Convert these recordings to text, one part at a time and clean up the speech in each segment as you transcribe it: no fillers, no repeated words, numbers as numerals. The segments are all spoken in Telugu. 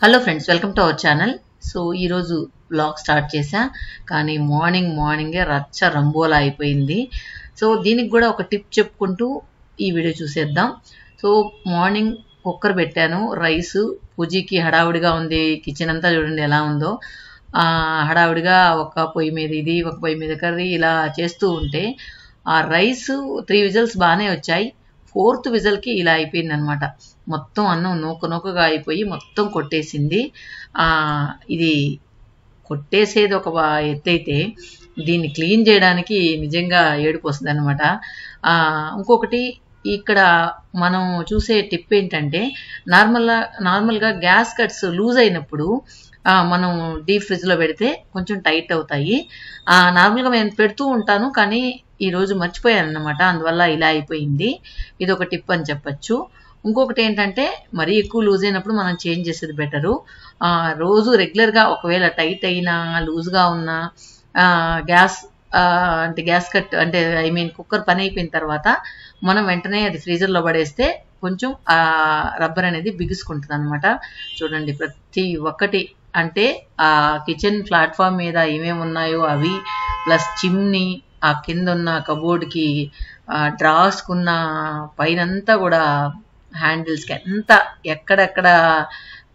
Hello friends, welcome to our channel. So ఈరోజు బ్లాగ్ స్టార్ట్ చేశా, కానీ మార్నింగే రచ్చ రంబోలా అయిపోయింది. సో దీనికి కూడా ఒక టిప్ చెప్పుకుంటూ ఈ వీడియో చూసేద్దాం. సో మార్నింగ్ కుక్కర్ పెట్టాను, రైస్ పూజీకి హడావుడిగా ఉంది. కిచెన్ అంతా చూడండి ఎలా ఉందో. హడావుడిగా ఒక పొయ్యి మీద ఇది, ఒక పొయ్యి మీద కర్రీ, ఇలా చేస్తూ ఉంటే ఆ రైస్ 3 విజిల్స్ బాగానే వచ్చాయి. 4th విజిల్కి ఇలా అయిపోయింది అనమాట. మొత్తం అన్నం నూకగా అయిపోయి మొత్తం కొట్టేసింది. ఇది కొట్టేసేది ఒక ఎత్తైతే దీన్ని క్లీన్ చేయడానికి నిజంగా ఏడుపు వస్తుంది అనమాట. ఇంకొకటి ఇక్కడ మనం చూసే టిప్ ఏంటంటే, నార్మల్గా గ్యాస్ కట్స్ లూజ్ అయినప్పుడు మనం డీప్ ఫ్రిడ్జ్లో పెడితే కొంచెం టైట్ అవుతాయి. నార్మల్గా నేను పెడుతూ ఉంటాను, కానీ ఈరోజు మర్చిపోయాను అన్నమాట. అందువల్ల ఇలా అయిపోయింది. ఇది ఒక టిప్ అని చెప్పచ్చు. ఇంకొకటి ఏంటంటే, మరీ ఎక్కువ లూజ్ అయినప్పుడు మనం చేంజ్ చేసేది బెటరు. రోజు రెగ్యులర్గా ఒకవేళ టైట్ అయినా లూజ్గా ఉన్నా గ్యాస్ కట్ అంటే కుక్కర్ పని అయిపోయిన తర్వాత మనం వెంటనే అది ఫ్రీజర్లో పడేస్తే కొంచెం రబ్బర్ అనేది బిగుసుకుంటుంది అనమాట. చూడండి, ప్రతి ఒక్కటి అంటే ఆ కిచెన్ ప్లాట్ఫామ్ మీద ఏమేమి ఉన్నాయో అవి, ప్లస్ చిమ్నీ, ఆ కింద ఉన్న కబోర్డ్కి డ్రాస్కున్న పైనంతా కూడా హ్యాండిల్స్కి అంతా ఎక్కడెక్కడ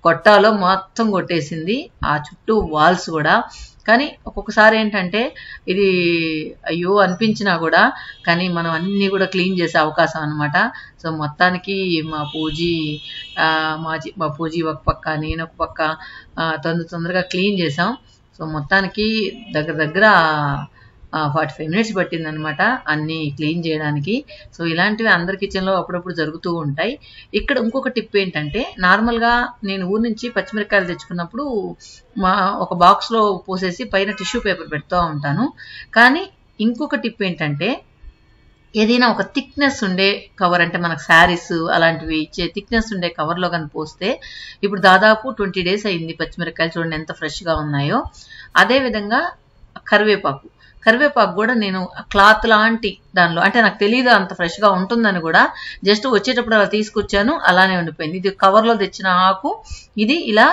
కొట్టాలో మొత్తం కొట్టేసింది. ఆ చుట్టూ వాల్స్ కూడా. కానీ ఒక్కొక్కసారి ఏంటంటే ఇది అయ్యో అనిపించినా కూడా కానీ మనం అన్నీ కూడా క్లీన్ చేసే అవకాశం అనమాట. సో మొత్తానికి మా పూజీ ఒక పక్క, నేను ఒక పక్క తొందరగా క్లీన్ చేసాం. సో మొత్తానికి దగ్గర 45 మినిట్స్ పట్టింది అనమాట అన్నీ క్లీన్ చేయడానికి. సో ఇలాంటివి అందరి కిచెన్లో అప్పుడప్పుడు జరుగుతూ ఉంటాయి. ఇక్కడ ఇంకొక టిప్ ఏంటంటే, నార్మల్గా నేను ఊరి నుంచి పచ్చిమిరకాయలు తెచ్చుకున్నప్పుడు ఒక బాక్స్లో పోసేసి పైన టిష్యూ పేపర్ పెడుతూ ఉంటాను. కానీ ఇంకొక టిప్ ఏంటంటే, ఏదైనా ఒక థిక్నెస్ ఉండే కవర్, అంటే మనకు శారీస్ అలాంటివి ఇచ్చే థిక్నెస్ ఉండే కవర్లో కానీ పోస్తే, ఇప్పుడు దాదాపు 20 డేస్ అయింది పచ్చిమిరకాయలు, చూడండి ఎంత ఫ్రెష్గా ఉన్నాయో. అదేవిధంగా కరివేపాకు కూడా నేను క్లాత్ లాంటి దానిలో, అంటే నాకు తెలియదు అంత ఫ్రెష్గా ఉంటుందని కూడా, జస్ట్ వచ్చేటప్పుడు అలా తీసుకొచ్చాను, అలానే ఉండిపోయింది. ఇది కవర్లో తెచ్చిన ఆకు, ఇది ఇలా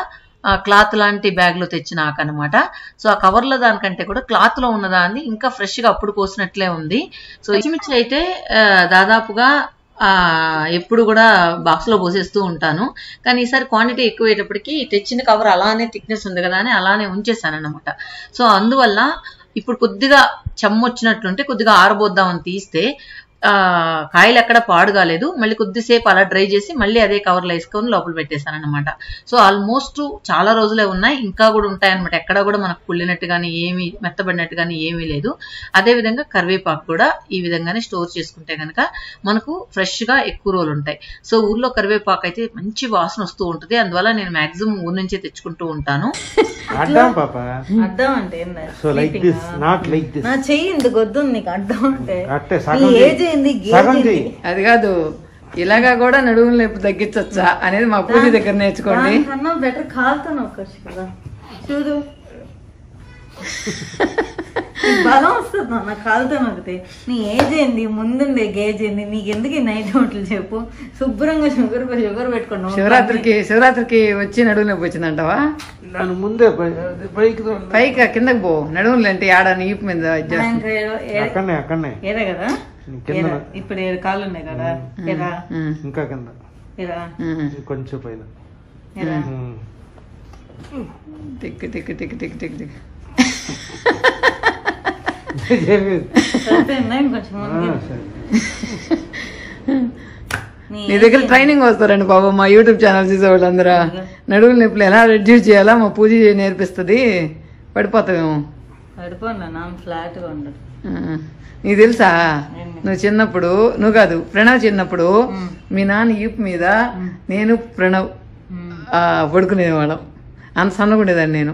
క్లాత్ లాంటి బ్యాగ్లో తెచ్చిన ఆకు అనమాట. సో ఆ కవర్లో దానికంటే కూడా క్లాత్లో ఉన్నదాన్ని ఇంకా ఫ్రెష్గా అప్పుడు కోసినట్లే ఉంది. సో పచ్చిమిర్చి అయితే దాదాపుగా ఎప్పుడు కూడా బాక్స్లో పోసేస్తూ ఉంటాను. కానీ ఈసారి క్వాంటిటీ ఎక్కువయ్యేటప్పటికి తెచ్చిన కవర్ అలానే థిక్నెస్ ఉంది కదా అని అలానే ఉంచేసాను అనమాట. సో అందువల్ల ఇప్పుడు కొద్దిగా చెమ్మొచ్చినట్లుంటే కొద్దిగా ఆరబోద్దామని తీస్తే కాయలు ఎక్కడ పాడు కాలేదు. మళ్ళీ కొద్దిసేపు అలా డ్రై చేసి మళ్ళీ అదే కవర్లో వేసుకొని లోపల పెట్టేశాను అనమాట. సో ఆల్మోస్ట్ చాలా రోజులే ఉన్నాయి, ఇంకా కూడా ఉంటాయన్నమాట. ఎక్కడ కూడా మనకు కుళ్ళినట్టు కానీ ఏమీ మెత్తబడినట్టు కానీ ఏమీ లేదు. అదేవిధంగా కరివేపాకు కూడా ఈ విధంగానే స్టోర్ చేసుకుంటే కనుక మనకు ఫ్రెష్గా ఎక్కువ రోజులు ఉంటాయి. సో ఊర్లో కరివేపాకు అయితే మంచి వాసన వస్తూ ఉంటుంది. అందువల్ల నేను మాక్సిమం ఊరు నుంచే తెచ్చుకుంటూ ఉంటాను. అడ్డం అంటే అది కాదు, ఇలాగా కూడా నడుములు నొప్పి తగ్గించొచ్చా అనేది మా పూజ దగ్గర నేర్చుకోండి. బెటర్ కాలుతాను కదా, చూడు బలం వస్తుంది నాకు కాలుతాను ఒకటి. నీ ఏజ్ ఏంది, ముందుండే గేజ్ ఏంది, నీకు ఎందుకు నైట్ హోటల్ చెప్పు. శుభ్రంగా షుగర్ పెట్టుకోండి. శివరాత్రికి వచ్చి నడుము నొప్పి వచ్చిందంటావా? ముందే పైకి కిందకి పో, నడుములు అంటే ఆడ ఈపు మీద ఏదే కదా. ఇప్పుడు 7 కాళ్ళు ఉన్నాయి కదా, ఇంకా కింద కొంచెం పైన tick tick tick tick tick tick. నీ దగ్గర ట్రైనింగ్ వస్తారండి బాబు మా యూట్యూబ్ ఛానల్ చూసే వాళ్ళందరూ. నడువుల నొప్పులు ఎలా రెడ్యూస్ చేయాలా మా పూజ నేర్పిస్తుంది. పడిపోతావేమో. ఫ్లాట్గా ఉండదు. నీకు తెలుసా, నువ్వు చిన్నప్పుడు, నువ్వు కాదు ప్రణవ్ చిన్నప్పుడు మీ నాన్న ఈపు మీద నేను ప్రణవ్ పడుకునేవాళ్ళం. అంత సన్నగుండేదాన్ని నేను.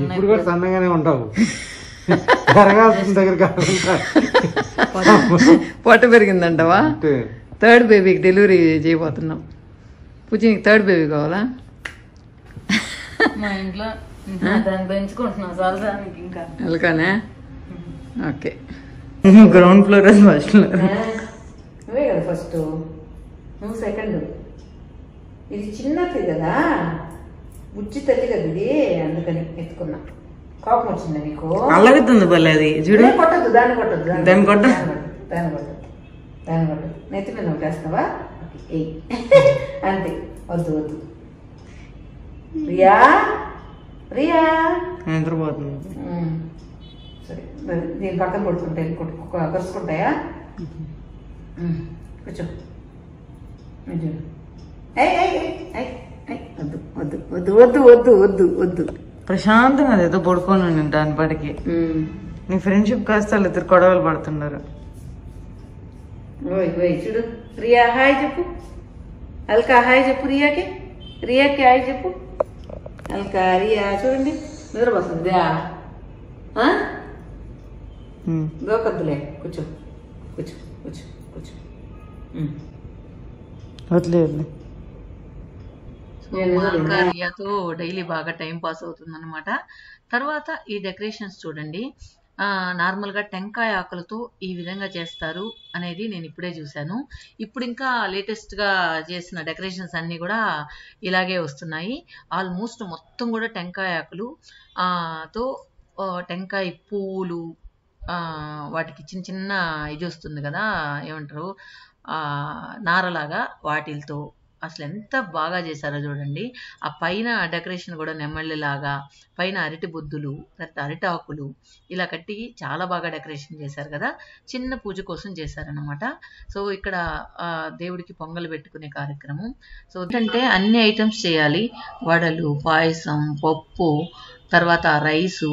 ఇప్పుడు కూడా సన్నగానే ఉంటావు. పొట్ట పెరిగిందంటవా? 3rd బేబీకి డెలివరీ చేయబోతున్నాం. పూజ నీకు 3rd బేబీ కావాలా? మా ఇంట్లో పెంచుకుంటున్నాం సరదానికి. ఇంకా వెళ్ళకానే okay. Ground floor, first floor. నువ్వే కదా ఫస్ట్, నువ్వు సెకండ్. ఇది చిన్నది కదా, బుజ్జి తల్లి కదా ఇది, అందుకని ఎత్తుకున్నా. కోపం వచ్చిందా నీకు? అల్లగుతుంది భలే అది చూడు. కొట్టద్దు, దాన్ని కొట్టద్దు, దాన్ని కొట్టదు, దాన్ని కొట్టదు, దాన్ని కొట్టదు. నెత్తి మీద కొట్టేస్తావా? అంతే, వద్దు వద్దు. రియా రియా నిద్రపోతుంది. సరే, దీని పక్కన కొడుతుంటాయి, కరుచుకుంటాయా? కూర్చో. వద్దు వద్దు వద్దు వద్దు వద్దు వద్దు వద్దు. ప్రశాంతంగా ఏదో పడుకోను నేను దాని పాటికి. నీ ఫ్రెండ్షిప్ కాస్త వాళ్ళు ఇద్దరు గొడవలు పడుతున్నారు. ఓయ్ ఓయ్ చూడు. రియా హాయ్ చెప్పు. అల్కా హాయ్ చెప్పు రియాకి. రియాకి హాయ్ చెప్పు. అల్కా రియా చూడండి నిద్రపోతుంది. దోకొద్దులే, కూర్చో కూర్చో కూర్చో కూర్చో. వదిలే వదిలే. రియాతో డైలీ బాగా టైం పాస్ అవుతుంది అనమాట. తర్వాత ఈ డెకరేషన్స్ చూడండి. నార్మల్ గా టెంకాయ ఆకులతో ఈ విధంగా చేస్తారు అనేది నేను ఇప్పుడే చూశాను. ఇప్పుడు ఇంకా లేటెస్ట్ గా చేసిన డెకరేషన్స్ అన్ని కూడా ఇలాగే వస్తున్నాయి. ఆల్మోస్ట్ మొత్తం కూడా టెంకాయ ఆకులు తో టెంకాయ పువ్వులు, వాటికి చిన్న చిన్న ఇది వస్తుంది కదా, ఏమంటారు, నారలాగా, వాటిలతో అసలు ఎంత బాగా చేశారో చూడండి. ఆ పైన డెకరేషన్ కూడా నెమళ్ళలాగా, పైన అరటి బొద్దులు, తర్వాత అరటి ఆకులు ఇలా కట్టి చాలా బాగా డెకరేషన్ చేశారు కదా. చిన్న పూజ కోసం చేశారనమాట. సో ఇక్కడ దేవుడికి పొంగలు పెట్టుకునే కార్యక్రమం. సో ఏంటంటే అన్ని ఐటమ్స్ చేయాలి. వడలు, పాయసం, పప్పు, తర్వాత రైసు,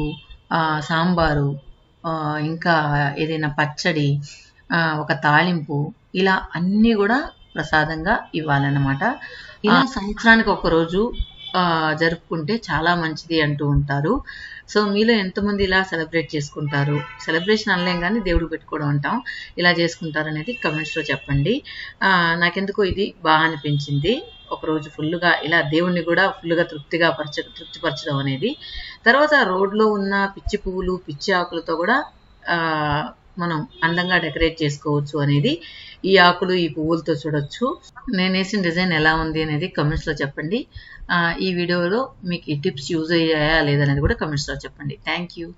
సాంబారు, ఇంకా ఏదైనా పచ్చడి, ఒక తాలింపు, ఇలా అన్నీ కూడా ప్రసాదంగా ఇవ్వాలన్నమాట. ఇలా సంవత్సరానికి ఒక రోజు జరుపుకుంటే చాలా మంచిది అంటూ ఉంటారు. సో మీలో ఎంతమంది ఇలా సెలబ్రేట్ చేసుకుంటారు? సెలబ్రేషన్ అనలేం కానీ దేవుడు పెట్టుకోవడం అంటాం, ఇలా చేసుకుంటారు అనేది కమెంట్స్లో చెప్పండి. నాకెందుకో ఇది బాగా అనిపించింది. ఒకరోజు ఫుల్గా ఇలా దేవుణ్ణి కూడా ఫుల్గా తృప్తిపరచడం అనేది. తర్వాత రోడ్లో ఉన్న పిచ్చి పువ్వులు, పిచ్చి ఆకులతో కూడా మనం అందంగా డెకరేట్ చేసుకోవచ్చు అనేది. ఈ ఆకులు, ఈ పువ్వులతో చూడొచ్చు. నేను వేసిన డిజైన్ ఎలా ఉంది అనేది కమెంట్స్లో చెప్పండి. ఈ వీడియోలో మీకు ఈ టిప్స్ యూజ్ అయ్యాయా లేదనేది కూడా కమెంట్స్లో చెప్పండి. Thank you.